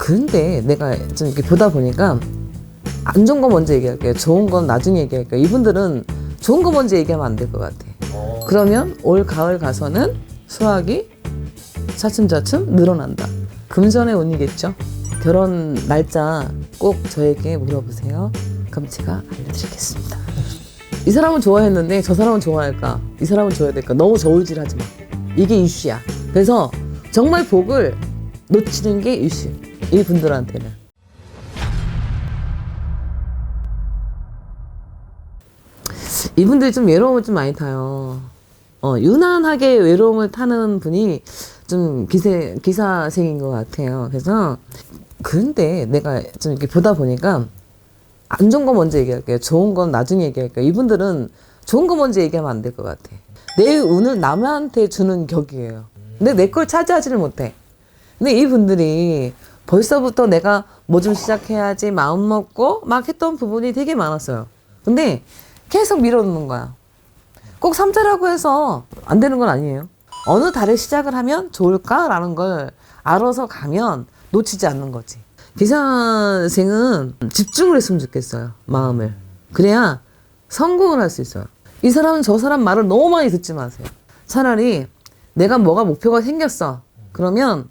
근데 내가 좀 이렇게 보다 보니까 안 좋은 거 먼저 얘기할게요. 좋은 건 나중에 얘기할게요. 이분들은 좋은 거 먼저 얘기하면 안 될 것 같아. 그러면 올 가을 가서는 수학이 차츰차츰 늘어난다. 금전의 운이겠죠. 결혼 날짜 꼭 저에게 물어보세요. 그럼 제가 알려드리겠습니다. 이 사람은 좋아했는데 저 사람은 좋아할까? 이 사람은 좋아야 될까? 너무 저울질하지 마. 이게 이슈야. 그래서 정말 복을 놓치는 게 이슈. 이분들한테는. 이분들이 좀 외로움을 좀 많이 타요. 유난하게 외로움을 타는 분이 좀 기사생인 것 같아요. 그래서 근데 내가 좀 이렇게 보다 보니까 안 좋은 거 먼저 얘기할게요. 좋은 건 나중에 얘기할게요. 이분들은 좋은 거 먼저 얘기하면 안 될 것 같아. 내 운을 남한테 주는 격이에요. 근데 내 걸 차지하지를 못해. 근데 이분들이 벌써부터 내가 뭐 좀 시작해야지 마음 먹고 막 했던 부분이 되게 많았어요. 근데 계속 밀어놓는 거야. 꼭 3자라고 해서 안 되는 건 아니에요. 어느 달에 시작을 하면 좋을까라는 걸 알아서 가면 놓치지 않는 거지. 기사생은 집중을 했으면 좋겠어요. 마음을. 그래야 성공을 할 수 있어요. 이 사람은 저 사람 말을 너무 많이 듣지 마세요. 차라리 내가 뭐가 목표가 생겼어. 그러면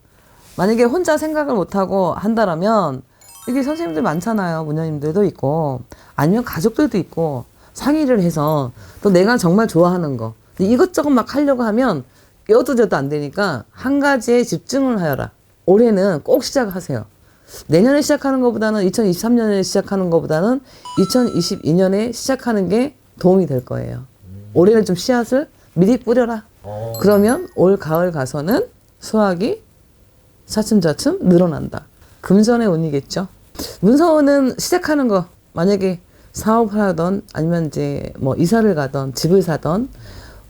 만약에 혼자 생각을 못하고 한다라면 여기 선생님들 많잖아요. 문화님들도 있고 아니면 가족들도 있고 상의를 해서 또 내가 정말 좋아하는 거 이것저것 막 하려고 하면 여도저도 안 되니까 한 가지에 집중을 하여라. 올해는 꼭 시작하세요. 내년에 시작하는 것보다는 2023년에 시작하는 것보다는 2022년에 시작하는 게 도움이 될 거예요. 올해는 좀 씨앗을 미리 뿌려라. 그러면 올 가을 가서는 수확이 차츰차츰 늘어난다. 금전의 운이겠죠. 문서운은 시작하는 거 만약에 사업을 하던 아니면 이제 뭐 이사를 가던 집을 사던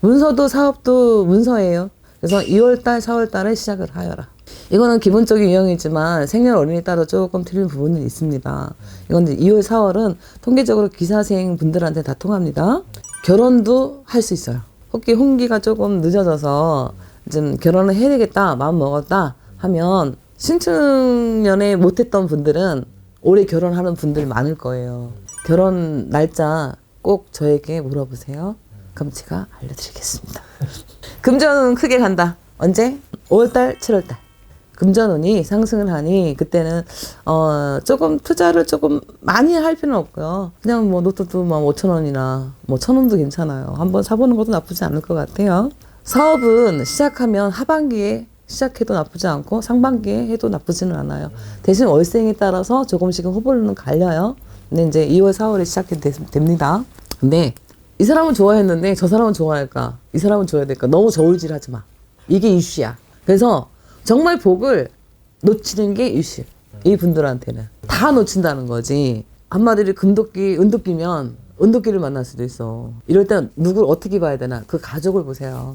문서도 사업도 문서예요. 그래서 2월달 4월달에 시작을 하여라. 이거는 기본적인 유형이지만 생년월일에 따라 조금 틀린 부분은 있습니다. 이건 이제 2월 4월은 통계적으로 기사생 분들한테 다 통합니다. 결혼도 할 수 있어요. 혹시 홍기가 조금 늦어져서 좀 결혼을 해야 되겠다 마음 먹었다 하면 신축년에 못했던 분들은 올해 결혼하는 분들 많을 거예요. 결혼 날짜 꼭 저에게 물어보세요. 그럼 제가 알려드리겠습니다. 금전은 크게 간다. 언제? 5월달, 7월달. 금전운이 상승을 하니 그때는 조금 투자를 조금 많이 할 필요는 없고요. 그냥 뭐 로또도 뭐 5,000원이나 뭐 1,000원도 괜찮아요. 한번 사보는 것도 나쁘지 않을 것 같아요. 사업은 시작하면 하반기에 시작해도 나쁘지 않고 상반기에 해도 나쁘지는 않아요. 대신 월생에 따라서 조금씩은 후보는 갈려요. 근데 이제 2월, 4월에 시작해도 됩니다. 근데 이 사람은 좋아했는데 저 사람은 좋아할까? 이 사람은 좋아야 될까? 너무 저울질하지 마. 이게 이슈야. 그래서 정말 복을 놓치는 게 이슈. 이 분들한테는. 다 놓친다는 거지. 한마디로 금도끼, 은도끼면 은도끼를 만날 수도 있어. 이럴 땐 누굴 어떻게 봐야 되나? 그 가족을 보세요.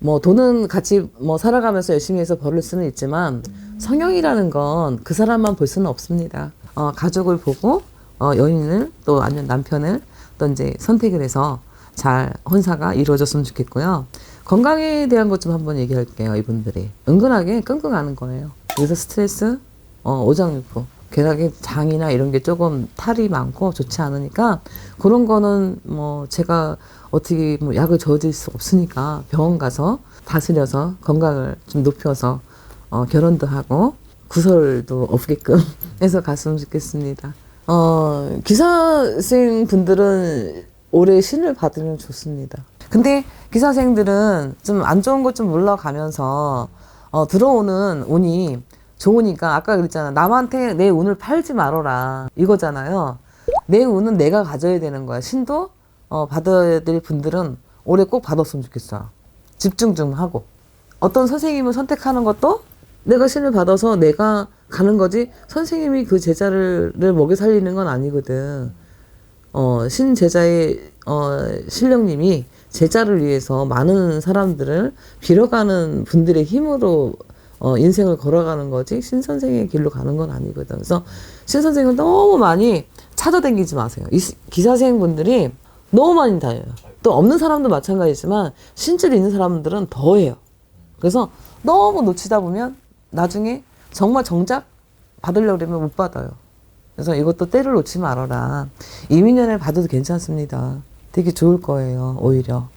뭐 돈은 같이 뭐 살아가면서 열심히 해서 벌을 수는 있지만 성형이라는 건 그 사람만 볼 수는 없습니다. 가족을 보고 연인을 또 아니면 남편을 또 이제 선택을 해서 잘 혼사가 이루어졌으면 좋겠고요. 건강에 대한 것 좀 한번 얘기할게요. 이분들이 은근하게 끙끙하는 거예요. 여기서 스트레스, 오장육부, 괴각의 장이나 이런 게 조금 탈이 많고 좋지 않으니까 그런 거는 뭐 제가 어떻게 뭐 약을 저어줄 수 없으니까 병원 가서 다스려서 건강을 좀 높여서 결혼도 하고 구설도 없게끔 해서 갔으면 좋겠습니다. 기사생 분들은 올해 신을 받으면 좋습니다. 근데 기사생들은 좀 안 좋은 것 좀 물러가면서 들어오는 운이 좋으니까 아까 그랬잖아. 남한테 내 운을 팔지 말아라 이거잖아요. 내 운은 내가 가져야 되는 거야. 신도 받아야 될 분들은 올해 꼭 받았으면 좋겠어. 집중 좀 하고. 어떤 선생님을 선택하는 것도 내가 신을 받아서 내가 가는 거지 선생님이 그 제자를 먹여 살리는 건 아니거든. 신 제자의 신령님이 제자를 위해서 많은 사람들을 빌어가는 분들의 힘으로 인생을 걸어가는 거지 신 선생의 길로 가는 건 아니거든. 그래서 신 선생을 너무 많이 찾아다니지 마세요. 이 기사생 분들이 너무 많이 다녀요. 또 없는 사람도 마찬가지지만 신줄 있는 사람들은 더해요. 그래서 너무 놓치다 보면 나중에 정말 정작 받으려고 그러면 못 받아요. 그래서 이것도 때를 놓지 말아라. 이민연애 받아도 괜찮습니다. 되게 좋을 거예요, 오히려.